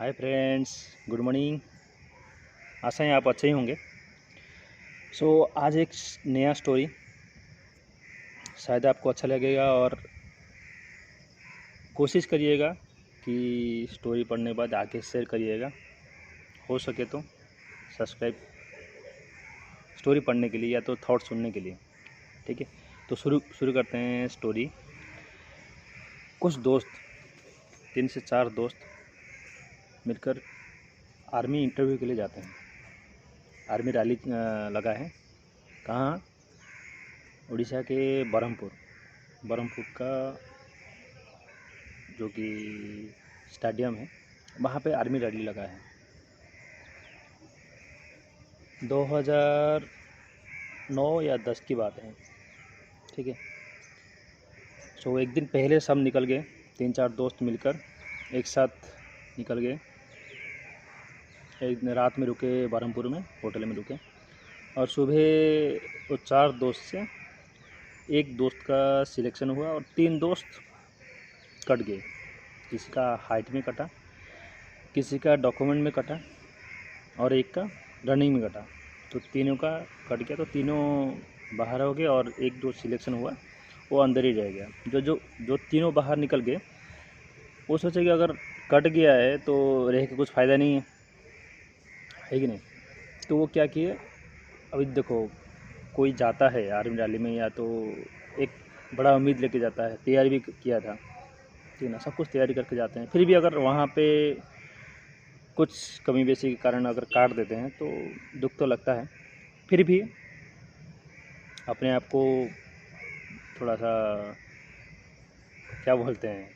हाय friends, good morning. आशा है आप अच्छे ही होंगे। आज एक नया स्टोरी शायद आपको अच्छा लगेगा और कोशिश करिएगा कि स्टोरी पढ़ने के बाद आगे शेयर करिएगा, हो सके तो सब्सक्राइब स्टोरी पढ़ने के लिए या तो थॉट सुनने के लिए। ठीक है, तो शुरू करते हैं स्टोरी। कुछ दोस्त, 3 से 4 दोस्त मिलकर आर्मी इंटरव्यू के लिए जाते हैं। आर्मी रैली लगा है। कहाँ? उड़ीसा के बरहमपुर का जो कि स्टेडियम है, वहाँ पे आर्मी रैली लगा है। 2009 या 10 की बात है। ठीक है, एक दिन पहले सब निकल गए, 3-4 दोस्त मिलकर एक साथ निकल गए। एक दिन रात में रुके बरहमपुर में, होटल में रुके, और सुबह वो 4 दोस्त से एक दोस्त का सिलेक्शन हुआ और 3 दोस्त कट गए। किसी का हाइट में कटा, किसी का डॉक्यूमेंट में कटा और एक का रनिंग में कटा। तो तीनों का कट गया, तो तीनों बाहर हो गए और एक दो सिलेक्शन हुआ, वो अंदर ही रह गया। जो तीनों बाहर निकल गए, वो सोचे कि अगर कट गया है तो रह के कुछ फ़ायदा नहीं है कि नहीं। तो वो क्या किए, अभी देखो कोई जाता है आर्मी रैली में या तो एक बड़ा उम्मीद लेके जाता है, तैयारी भी किया था, ठीक ना, सब कुछ तैयारी करके जाते हैं। फिर भी अगर वहाँ पे कुछ कमी बेशी के कारण अगर काट देते हैं तो दुख तो लगता है। फिर भी अपने आप को थोड़ा सा क्या बोलते हैं,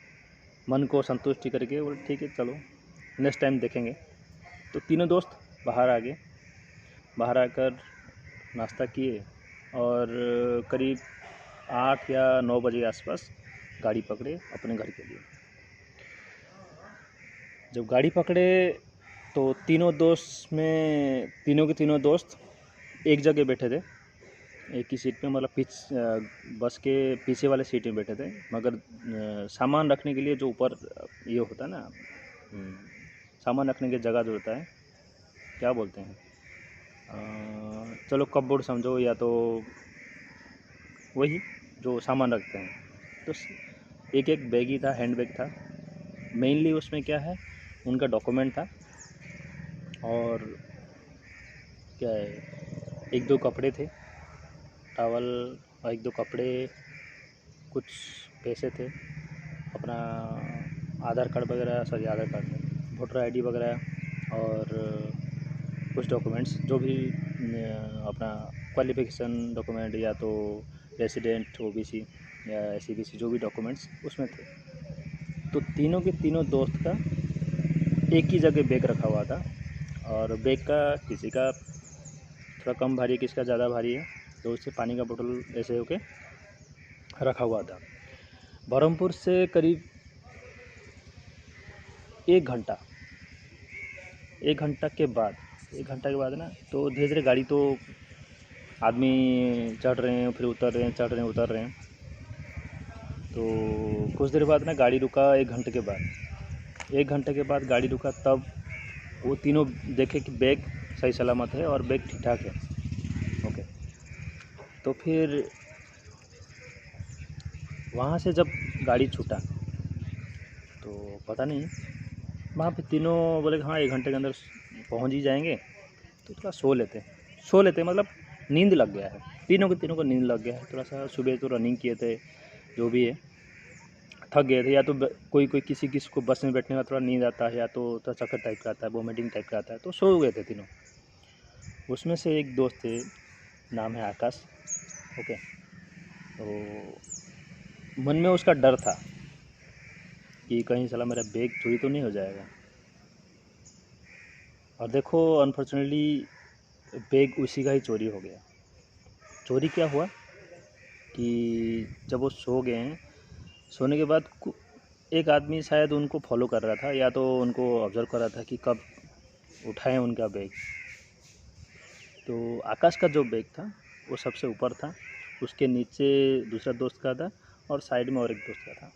मन को संतुष्टि करके बोले ठीक है चलो नेक्स्ट टाइम देखेंगे। तो तीनों दोस्त बाहर आ गए। बाहर आकर नाश्ता किए और करीब 8 या 9 बजे आसपास गाड़ी पकड़े अपने घर के लिए। जब गाड़ी पकड़े तो तीनों के तीनों दोस्त एक जगह बैठे थे, एक ही सीट पे, मतलब बस के पीछे वाले सीट में बैठे थे। मगर सामान रखने के लिए जो ऊपर ये होता है ना, सामान रखने की जगह जो होता है, क्या बोलते हैं, चलो कपबोर्ड समझो, या तो वही जो सामान रखते हैं। तो एक एक बैग ही था, हैंड बैग था। मेनली उसमें क्या है, उनका डॉक्यूमेंट था और क्या है, एक दो कपड़े थे, टॉवल और एक दो कपड़े, कुछ पैसे थे, अपना आधार कार्ड वगैरह, आधार कार्ड में वोटर आईडी वगैरह, और कुछ डॉक्यूमेंट्स जो भी अपना क्वालिफिकेशन डॉक्यूमेंट या तो रेसिडेंट ओबीसी या एससीबीसी जो भी डॉक्यूमेंट्स उसमें थे। तो तीनों के तीनों दोस्त का एक ही जगह बैग रखा हुआ था, और बैग का किसी का थोड़ा कम भारी है, किसी का ज़्यादा भारी है, तो उससे पानी का बोतल ऐसे होके रखा हुआ था। बरहमपुर से करीब 1 घंटा के बाद ना, तो धीरे धीरे गाड़ी, तो आदमी चढ़ रहे हैं फिर उतर रहे हैं, चढ़ रहे हैं उतर रहे हैं। तो कुछ देर बाद ना गाड़ी रुका। 1 घंटे के बाद गाड़ी रुका, तब वो तीनों देखे कि बैग सही सलामत है और बैग ठीक ठाक है। ओके, तो फिर वहाँ से जब गाड़ी छूटा तो पता नहीं, वहाँ पे तीनों बोले कि हाँ 1 घंटे के अंदर पहुँच ही जाएंगे, तो थोड़ा सो लेते मतलब नींद लग गया है। तीनों को नींद लग गया है। थोड़ा सा सुबह तो रनिंग किए थे, जो भी है, थक गए थे, या तो कोई किसी को बस में बैठने का थोड़ा नींद आता है, या तो थोड़ा चक्कर टाइप का आता है, वोमिटिंग टाइप का आता है, तो सो गए थे तीनों। उसमें से एक दोस्त थे, नाम है आकाश। ओके, तो मन में उसका डर था कि कहीं साला मेरा बैग चोरी तो नहीं हो जाएगा। और देखो अनफॉर्चुनेटली बैग उसी का ही चोरी हो गया। चोरी क्या हुआ कि जब वो सो गए हैं, सोने के बाद एक आदमी शायद उनको फॉलो कर रहा था, या तो उनको ऑब्ज़र्व कर रहा था कि कब उठाएं उनका बैग। तो आकाश का जो बैग था वो सबसे ऊपर था, उसके नीचे दूसरा दोस्त का था और साइड में और एक दोस्त का था।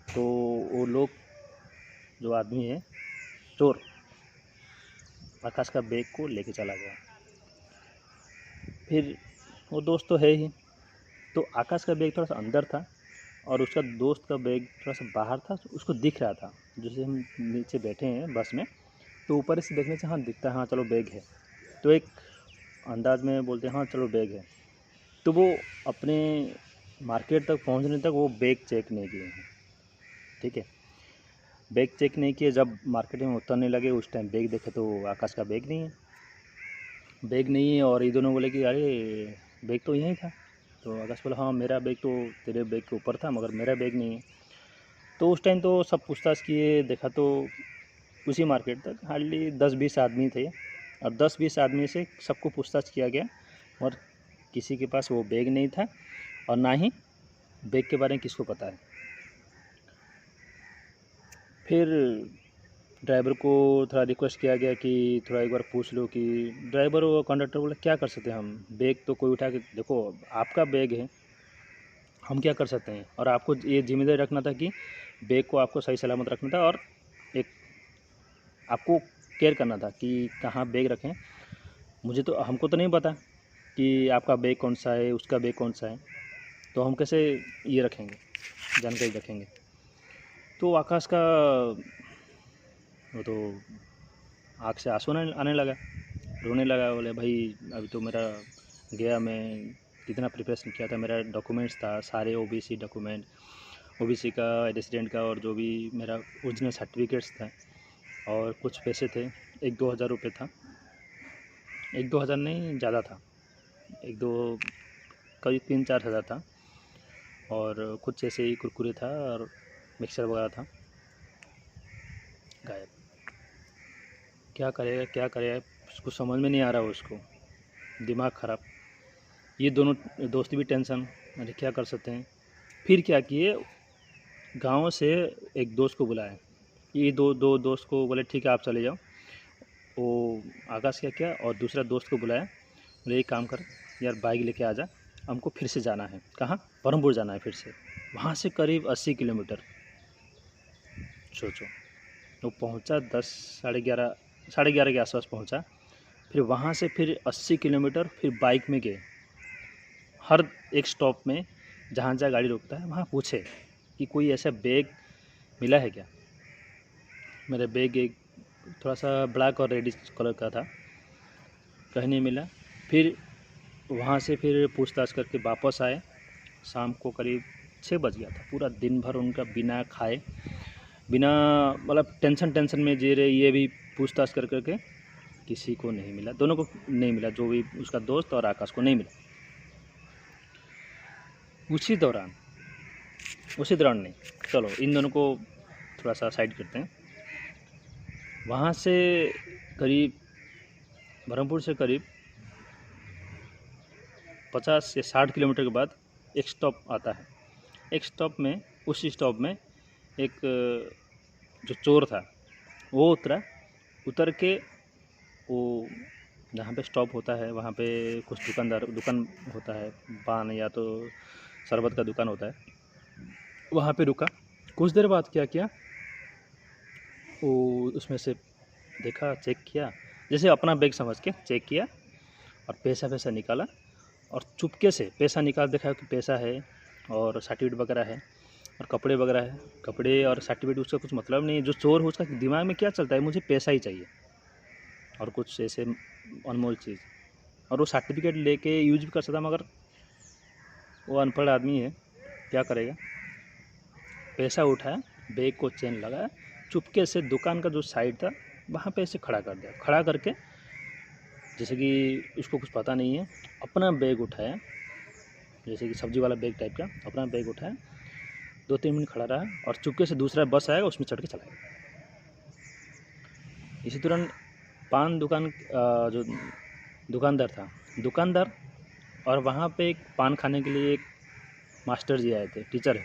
तो वो लोग, जो आदमी है, चोर आकाश का बैग को लेके चला गया। फिर वो दोस्त तो है ही, तो आकाश का बैग थोड़ा सा अंदर था और उसका दोस्त का बैग थोड़ा सा बाहर था, उसको दिख रहा था। जैसे हम नीचे बैठे हैं बस में, तो ऊपर से देखने से हाँ दिखता है, हाँ चलो बैग है, तो एक अंदाज में बोलते हैं हाँ चलो बैग है। तो वो अपने मार्केट तक पहुंचने तक वो बैग चेक नहीं किए हैं, ठीक है। बैग चेक नहीं किए, जब मार्केट में उतरने लगे उस टाइम बैग देखे तो आकाश का बैग नहीं है, बैग नहीं है। और ये दोनों बोले कि अरे बैग तो यहीं था। तो आकाश बोला हाँ मेरा बैग तो तेरे बैग के ऊपर था, मगर मेरा बैग नहीं है। तो उस टाइम तो सब पूछताछ किए, देखा तो उसी मार्केट तक हार्डली 10-20 आदमी थे, और 10-20 आदमी से सबको पूछताछ किया गया और किसी के पास वो बैग नहीं था, और ना ही बैग के बारे में किसको पता है। फिर ड्राइवर को थोड़ा रिक्वेस्ट किया गया कि थोड़ा एक बार पूछ लो, कि ड्राइवर और कंडक्टर बोले क्या कर सकते हैं हम, बैग तो कोई उठा के, देखो आपका बैग है, हम क्या कर सकते हैं। और आपको ये जिम्मेदारी रखना था कि बैग को आपको सही सलामत रखना था, और एक आपको केयर करना था कि कहाँ बैग रखें। मुझे तो, हमको तो नहीं पता कि आपका बैग कौन सा है, उसका बैग कौन सा है, तो हम कैसे ये रखेंगे, जानकारी रखेंगे। तो आकाश का वो तो आँख से आंसू आने लगा, रोने लगा। बोले भाई अभी तो मेरा गया, मैं कितना प्रिपरेशन किया था, मेरा डॉक्यूमेंट्स था सारे, ओबीसी डॉक्यूमेंट, ओबीसी का, रेजिडेंट का, और जो भी मेरा ओरिजिनल सर्टिफिकेट्स था, और कुछ पैसे थे, 1-2 हज़ार रुपये था, 1-2 हज़ार नहीं ज़्यादा था, 1-2 करीब 3-4 हज़ार था, और कुछ ऐसे ही कुरकुरे था और मिक्सर वगैरह था, गायब। क्या करेगा क्या करेगा, उसको समझ में नहीं आ रहा, उसको दिमाग ख़राब। ये दोनों दोस्त भी टेंशन, अरे क्या कर सकते हैं। फिर क्या किए, गांव से एक दोस्त को बुलाया, ये दो दोस्त को बोले ठीक है आप चले जाओ। वो आकाश क्या किया और दूसरा दोस्त को बुलाया, बोले एक काम कर यार, बाइक लेके आ जा, हमको फिर से जाना है। कहाँ? बरहमपुर जाना है फिर से, वहाँ से करीब 80 किलोमीटर। सोचो, वो पहुँचा 10, साढ़े ग्यारह के आसपास पहुँचा। फिर वहाँ से फिर 80 किलोमीटर फिर बाइक में गए। हर एक स्टॉप में जहाँ जहाँ गाड़ी रुकता है वहाँ पूछे कि कोई ऐसा बैग मिला है क्या। मेरा बैग एक थोड़ा सा ब्लैक और रेडिश कलर का था, कहीं नहीं मिला। फिर वहाँ से फिर पूछताछ करके वापस आए, शाम को करीब 6 बज गया था। पूरा दिन भर उनका बिना खाए, बिना मतलब टेंशन में जी रहे, ये भी पूछताछ कर करके किसी को नहीं मिला, दोनों को नहीं मिला, जो भी उसका दोस्त और आकाश को नहीं मिला। उसी दौरान नहीं, चलो इन दोनों को थोड़ा सा साइड करते हैं। वहाँ से करीब, बरहमपुर से करीब 50 या 60 किलोमीटर के बाद एक स्टॉप आता है। एक स्टॉप में, उस स्टॉप में एक जो चोर था वो उतर के वो जहाँ पे स्टॉप होता है वहाँ पे कुछ दुकान होता है, पान या तो शरबत का दुकान होता है, वहाँ पे रुका। कुछ देर बाद क्या किया, वो उसमें से देखा, चेक किया, जैसे अपना बैग समझ के चेक किया, और पैसा निकाला, और चुपके से पैसा निकाल, देखा कि पैसा है और सर्टिफिकेट वगैरह है और कपड़े वगैरह है। कपड़े और सर्टिफिकेट उसका कुछ मतलब नहीं है, जो चोर है उसका दिमाग में क्या चलता है, मुझे पैसा ही चाहिए और कुछ ऐसे अनमोल चीज़। और वो सर्टिफिकेट लेके यूज भी कर सकता, मगर वो अनपढ़ आदमी है, क्या करेगा। पैसा उठाया, बैग को चेन लगाया, चुपके से दुकान का जो साइड था वहाँ पे ऐसे खड़ा कर दिया। खड़ा करके जैसे कि उसको कुछ पता नहीं है, अपना बैग उठाया, जैसे कि सब्जी वाला बैग टाइप का, अपना बैग उठाया, 2-3 मिनट खड़ा रहा, और चुपके से दूसरा बस आएगा उसमें चढ़ के चला गया। इसी दौरान पान दुकान जो दुकानदार और वहाँ पे एक पान खाने के लिए एक मास्टर जी आए थे, टीचर है,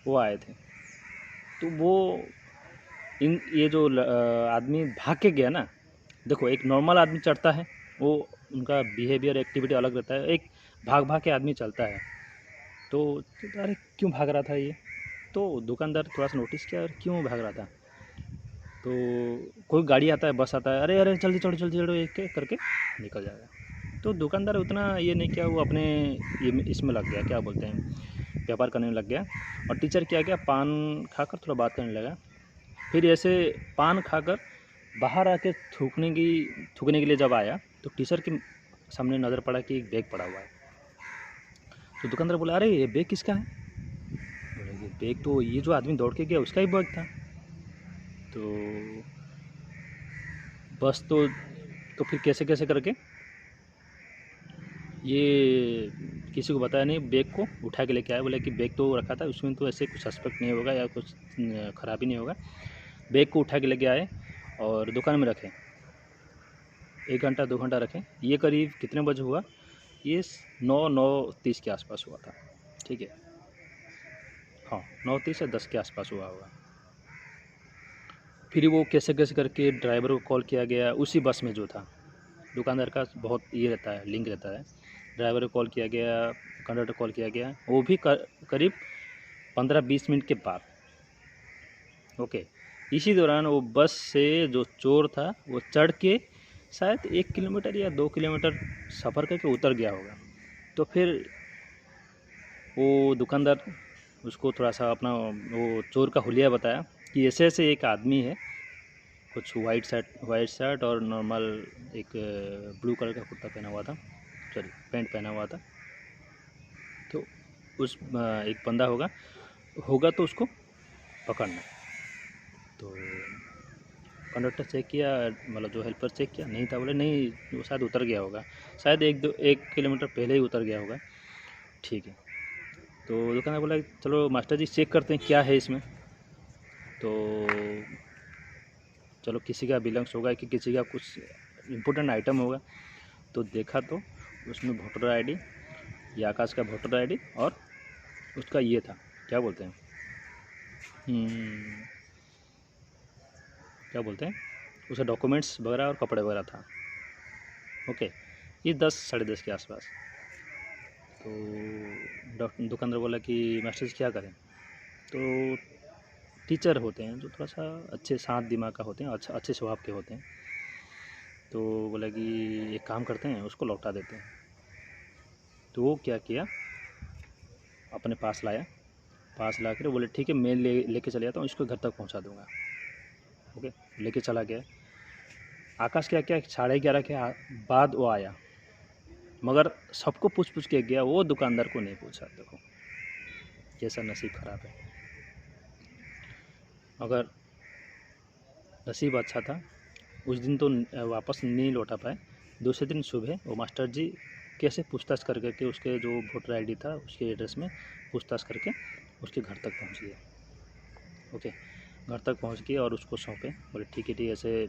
वो आए थे। तो वो ये जो आदमी भाग के गया ना, देखो एक नॉर्मल आदमी चढ़ता है, वो उनका बिहेवियर एक्टिविटी अलग रहता है, एक भाग के आदमी चलता है। तो अरे क्यों भाग रहा था ये, तो दुकानदार थोड़ा सा नोटिस किया, और क्यों भाग रहा था। तो कोई गाड़ी आता है, बस आता है, अरे अरे जल्दी चढ़ो जल्दी चढ़ो, एक एक करके निकल जाएगा। तो दुकानदार उतना ये नहीं किया, वो अपने ये इसमें लग गया, क्या बोलते हैं, व्यापार करने में लग गया। और टीचर क्या किया, पान खाकर थोड़ा बात करने लगा। फिर ऐसे पान खाकर बाहर आके थूकने के लिए जब आया, तो टीचर के सामने नज़र पड़ा कि एक बैग पड़ा हुआ है। तो दुकानदार बोला, अरे ये बैग किसका है? बोले कि बैग तो ये जो आदमी दौड़ के गया उसका ही बैग था। तो बस तो फिर कैसे कैसे करके ये किसी को बताया नहीं, बैग को उठा के लेके आया। बोले कि बैग तो रखा था उसमें, तो ऐसे कुछ सस्पेक्ट नहीं होगा या कुछ ख़राबी नहीं होगा। बैग को उठा के लेके आए और दुकान में रखे, 1 घंटा 2 घंटा रखें। ये करीब कितने बजे हुआ, ये 9:30 के आसपास हुआ था, ठीक है। हाँ, 9:30 या 10 के आसपास हुआ होगा। फिर वो कैसे कैसे करके ड्राइवर को कॉल किया गया, उसी बस में जो था। दुकानदार का बहुत ये रहता है, लिंक रहता है। ड्राइवर को कॉल किया गया, कंडक्टर कॉल किया गया, वो भी करीब 15-20 मिनट के बाद। ओके, इसी दौरान वो बस से जो चोर था वो चढ़ के शायद 1 किलोमीटर या 2 किलोमीटर सफ़र करके उतर गया होगा। तो फिर वो दुकानदार उसको थोड़ा सा अपना वो चोर का हुलिया बताया कि ऐसे ऐसे एक आदमी है, कुछ वाइट शर्ट और नॉर्मल एक ब्लू कलर का कुर्ता पहना हुआ था, सॉरी पैंट पहना हुआ था। तो उस एक बंदा होगा तो उसको पकड़ना। तो कंडक्टर चेक किया, मतलब जो हेल्पर चेक किया, नहीं था। बोले नहीं, वो शायद उतर गया होगा, शायद 1 किलोमीटर पहले ही उतर गया होगा, ठीक है। तो दुकानदार बोला चलो मास्टर जी चेक करते हैं क्या है इसमें। तो चलो किसी का बिलंग्स होगा कि किसी का कुछ इम्पोर्टेंट आइटम होगा। तो देखा तो उसमें वोटर आईडी, ये आकाश का वोटर आईडी और उसका ये था, क्या बोलते हैं, क्या बोलते हैं, उसका डॉक्यूमेंट्स वगैरह और कपड़े वगैरह था। ओके, ये 10 साढ़े 10 के आसपास। तो दुकानदार बोला कि मास्टर जी क्या करें। तो टीचर होते हैं जो थोड़ा सा अच्छे शांत दिमाग का होते हैं, अच्छे स्वभाव के होते हैं। तो बोला कि एक काम करते हैं, उसको लौटा देते हैं। तो वो क्या किया, अपने पास ला कर बोले ठीक है मैं लेके चले जाता हूँ, इसको घर तक पहुँचा दूँगा। ओके, लेके चला गया। आकाश क्या 11:30 के बाद वो आया, मगर सबको पूछ के गया, वो दुकानदार को नहीं पूछा। देखो कैसा नसीब ख़राब है। अगर नसीब अच्छा था, उस दिन तो वापस नहीं लौटा पाए। दूसरे दिन सुबह वो मास्टर जी कैसे पूछताछ करके उसके जो वोटर आईडी था उसके एड्रेस में पूछताछ करके उसके घर तक पहुंच गए। ओके, घर तक पहुंच गए और उसको सौंपे। बोले ठीक है ऐसे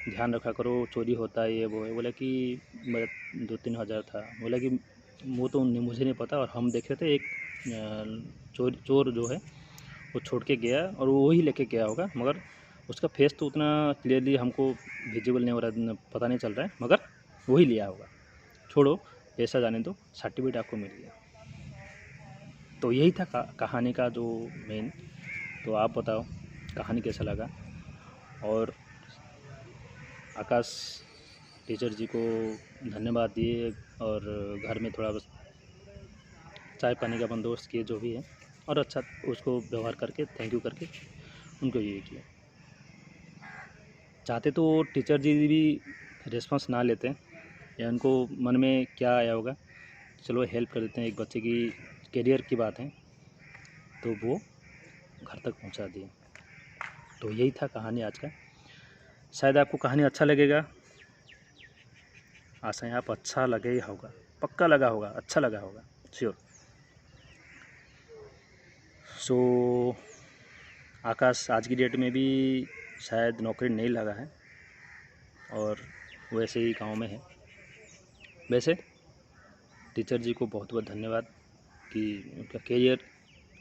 ध्यान रखा करो, चोरी होता है ये वो है। बोला कि मेरा 2-3 हज़ार था। बोला कि वो तो मुझे नहीं पता, और हम देख रहे थे एक चोर जो है वो छोड़ के गया और वो ही लेके गया होगा, मगर उसका फेस तो उतना क्लियरली हमको विजिबल नहीं हो रहा, पता नहीं चल रहा है, मगर वही लिया होगा। छोड़ो, पैसा जाने दो, सर्टिफिकेट आपको मिल गया। तो यही था कहानी का जो मेन। तो आप बताओ कहानी कैसा लगा। और आकाश टीचर जी को धन्यवाद दिए और घर में थोड़ा बस चाय पानी का बंदोबस्त किए जो भी है, और अच्छा उसको व्यवहार करके थैंक यू करके उनको ये किया। चाहते तो टीचर जी भी रिस्पॉन्स ना लेते या उनको मन में क्या आया होगा, चलो हेल्प कर देते हैं, एक बच्चे की करियर की बात है, तो वो घर तक पहुंचा दिए। तो यही था कहानी आज का। शायद आपको कहानी अच्छा लगेगा, आशा है आप अच्छा लगे ही होगा, पक्का लगा होगा, अच्छा लगा होगा, श्योर। सो आकाश आज की डेट में भी शायद नौकरी नहीं लगा है और वैसे ही गांव में है। वैसे टीचर जी को बहुत बहुत धन्यवाद कि उनका करियर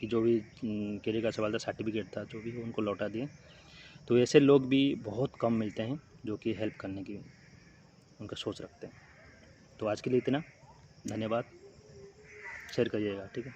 की जो भी करियर का सवाल था, सर्टिफिकेट था, जो भी हो उनको लौटा दिए। तो ऐसे लोग भी बहुत कम मिलते हैं जो कि हेल्प करने की उनका सोच रखते हैं। तो आज के लिए इतना, धन्यवाद। शेयर करिएगा, ठीक है।